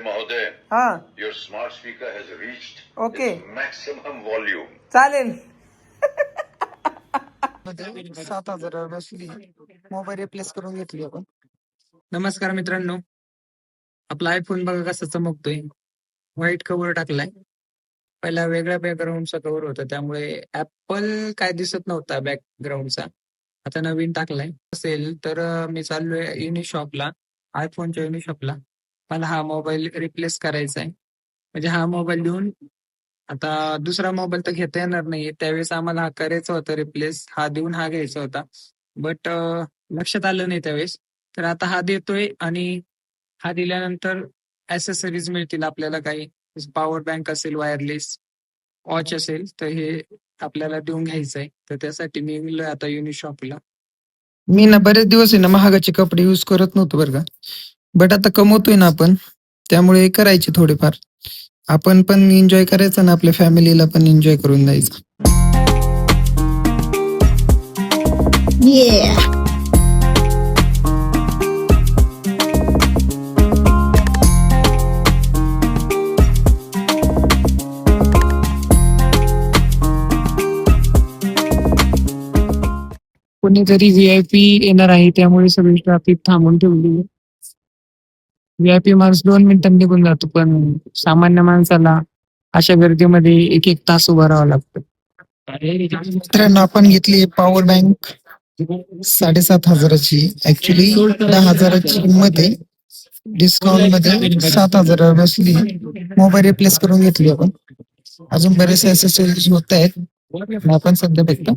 महोदय, हा your smart speaker has reached okay its maximum volume. चालेल. 7,000 बसली, मोबाईल रिप्लेस करून घेतली आपण. नमस्कार मित्रांनो, आपला आयफोन बघा कसा चमकतोय. व्हाईट कव्हर टाकलाय. पहिला वेगळ्या बॅकग्राऊंडचा कव्हर होता, त्यामुळे ऍपल काय दिसत नव्हता बॅकग्राऊंडचा. आता नवीन टाकलाय. असेल तर मी चाललोय युनिशॉपला, आयफोनच्या युनिशॉपला. मला हा मोबाईल रिप्लेस करायचा आहे. म्हणजे हा मोबाईल देऊन आता दुसरा मोबाईल तर घेता येणार नाही. त्यावेळेस आम्हाला हा करायचा होता रिप्लेस, हा देऊन हा घ्यायचा होता. बट लक्षात आलं नाही त्यावेळेस. तर आता हा देतोय आणि हा दिल्यानंतर ऍसेसरीज मिळतील आपल्याला काही. पॉवर बँक असेल, वायरलेस वॉच असेल, तर हे आपल्याला देऊन घ्यायचंय. तर त्यासाठी मी गेलोय आता युनिशॉपला. मी ना बरेच दिवस आहे ना महागाचे कपडे युज करत नव्हतो बरं का. बट आता कमवतोय ना आपण, त्यामुळे करायचे थोडेफार. आपण पण एन्जॉय करायचं ना, आपल्या फॅमिलीला पण एन्जॉय करून द्यायचं. कोणीतरी व्हीआयपी येणार आहे, त्यामुळे सगळी ट्रॅफिक थांबून ठेवली. व्हीआयपी माणूस 2 मिनिटांनी निघून जातो, पण सामान्य माणसाला अशा गर्दीमध्ये 1-1 तास उभं राहावं लागतं. मित्रांनो, आपण घेतली पॉवर बँक 7,500ची. ऍक्च्युली 10,000ची किंमत आहे. डिस्काउंट मध्ये 7,000 बसली. मोबाईल रिप्लेस करून घेतली आपण. अजून बरेचसे ऍसेसरीज होत आहेत. आपण सध्या भेटतो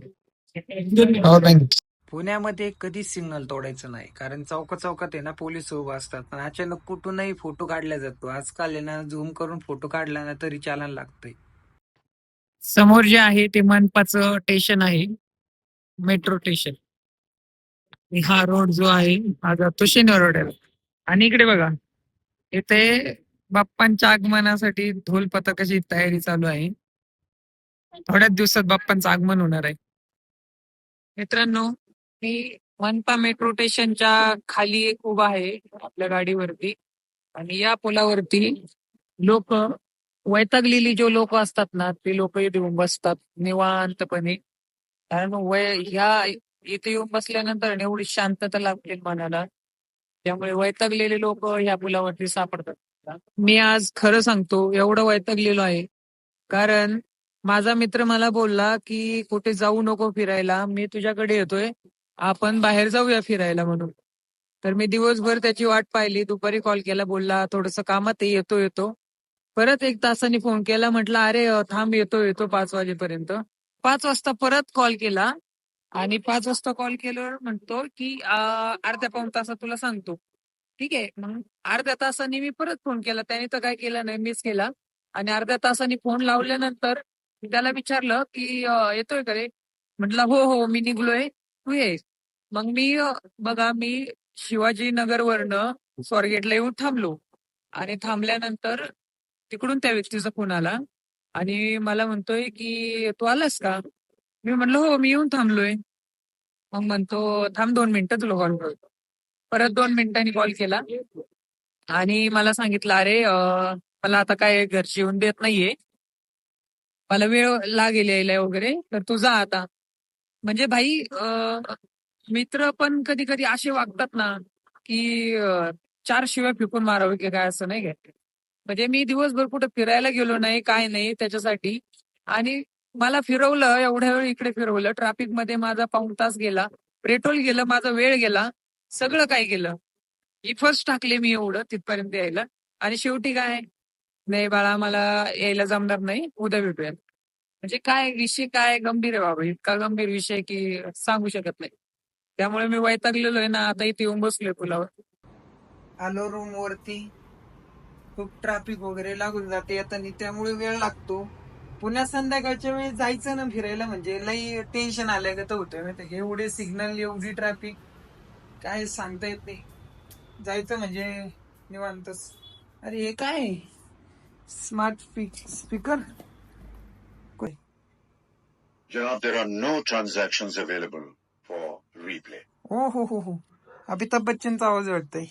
पॉवर बँक. पुण्यामध्ये कधीच सिग्नल तोडायचं नाही, कारण चौका चौकात आहे ना पोलीस उभं असतात. आणि अचानक कुठूनही फोटो काढला जातो. आजकाल आहे ना झूम करून फोटो काढला ना तरी चालान लागतंय. समोर जे आहे ते मनपाचं स्टेशन आहे, मेट्रो स्टेशन. हा रोड जो आहे हा जातो शनिवार रोडला. आणि इकडे बघा, इथे बाप्पांच्या आगमनासाठी ढोल पथकाची तयारी चालू आहे. थोड्याच दिवसात बाप्पांचं आगमन होणार आहे. मित्रांनो, मी मनपा मेट्रो स्टेशनच्या खाली एक उभा आहे आपल्या गाडीवरती. आणि या पुलावरती लोक, वैतागलेली जो लोक असतात ना, ते लोक इथे येऊन बसतात निवांतपणे. कारण इथे येऊन बसल्यानंतर एवढी शांतता लागते मनाला, त्यामुळे वैतागलेले लोक ह्या पुलावरती सापडतात. मी आज खरं सांगतो, एवढं वैतागलेलो आहे. कारण माझा मित्र मला बोलला की कुठे जाऊ नको फिरायला, मी तुझ्याकडे येतोय, आपण बाहेर जाऊया फिरायला म्हणून. तर मी दिवसभर त्याची वाट पाहिली. दुपारी कॉल केला, बोलला थोडस कामात येतो येतो. परत 1 तासाने फोन केला, म्हटलं अरे थांब, येतो येतो 5 वाजेपर्यंत. 5 वाजता परत कॉल केला. आणि 5 वाजता कॉल केल्यावर म्हणतो की अर्ध्या पाऊण तासात तुला सांगतो. ठीक आहे, मग अर्ध्या तासाने मी परत फोन केला. त्याने तर काय केलं नाही, मिस केला. आणि अर्ध्या तासाने फोन लावल्यानंतर त्याला विचारलं की येतोय का रे. म्हटलं हो हो मी निघलोय, तू ये. मग बघा, मी शिवाजीनगरवरनं स्वारगेटला येऊन थांबलो. आणि थांबल्यानंतर तिकडून त्या व्यक्तीचा फोन आला आणि मला म्हणतोय की तू आलास का. मी म्हणलं हो, मी येऊन थांबलोय. मग म्हणतो थांब 2 मिनिटं, तुला कॉल करतो. परत 2 मिनिटांनी कॉल केला आणि मला सांगितलं अरे मला आता काय घरची येऊन देत नाहीये, मला वेळ लागेल यायला वगैरे, तर तू जा आता. म्हणजे भाई, मित्र पण कधी कधी असे वागतात ना की 4 शिव्या फेकून मारावं की काय, असं नाही काय. म्हणजे मी दिवसभर कुठे फिरायला गेलो नाही, काय नाही त्याच्यासाठी. आणि मला फिरवलं, एवढ्या वेळ इकडे फिरवलं, ट्रॅफिक मध्ये माझा पाऊण तास गेला, पेट्रोल गेलं, माझा वेळ गेला, सगळं काय गेलं. इफर्ट्स टाकले मी एवढं तिथपर्यंत यायला. आणि शेवटी काय, नाही बाळा मला यायला जमणार नाही, उद्या भेटूया. म्हणजे काय विषय, काय गंभीर आहे बाबा, इतका गंभीर विषय की सांगू शकत नाही. त्यामुळे मी वैतागलेलो आहे ना, आता इथे येऊन बसलोय पुलावर. आलो रूम वरती, खूप ट्रॅफिक वगैरे लागून जाते येताना, त्यामुळे वेळ लागतो. पुण्यात संध्याकाळच्या वेळी जायचं ना फिरायला म्हणजे लई टेन्शन आल्यागत होतं माहिती. एवढे सिग्नल, एवढी ट्रॅफिक, काय सांगता येत नाही. जायचं म्हणजे निवांतच. अरे हे काय smart speaker. Janab, there are no transactions available for replay. हो, अमिताभ बच्चनचा आवाज वाटतंय.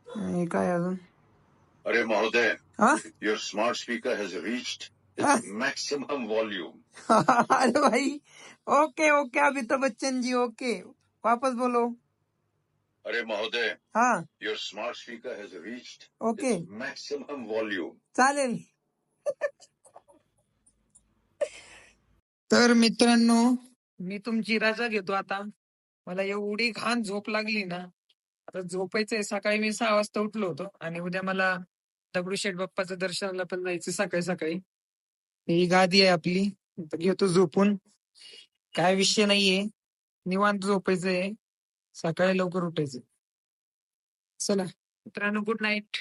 हे काय अजून अरे महोदय, हा your smart speaker has reached हाँ? its maximum volume. अरे भाई, okay okay Amitabh Bachchan ji, okay, वापस बोलो. अरे महोदय, हाँ your smart speaker has reached okay, its maximum volume. चालेल. तर मित्रांनो, मी तुमची रजा घेतो आता. मला एवढी घाण झोप लागली ना, आता झोपायचंय. सकाळी मी 6 वाजता उठलो होतो आणि उद्या मला दगडूशेठ बाप्पाचं दर्शनाला पण जायचं सकाळी सकाळी. ही गादी आहे आपली, आता घेतो झोपून. काय विषय नाहीये, निवांत झोपायचंय, सकाळी लवकर उठायचं. चला मित्रांनो, गुड नाईट.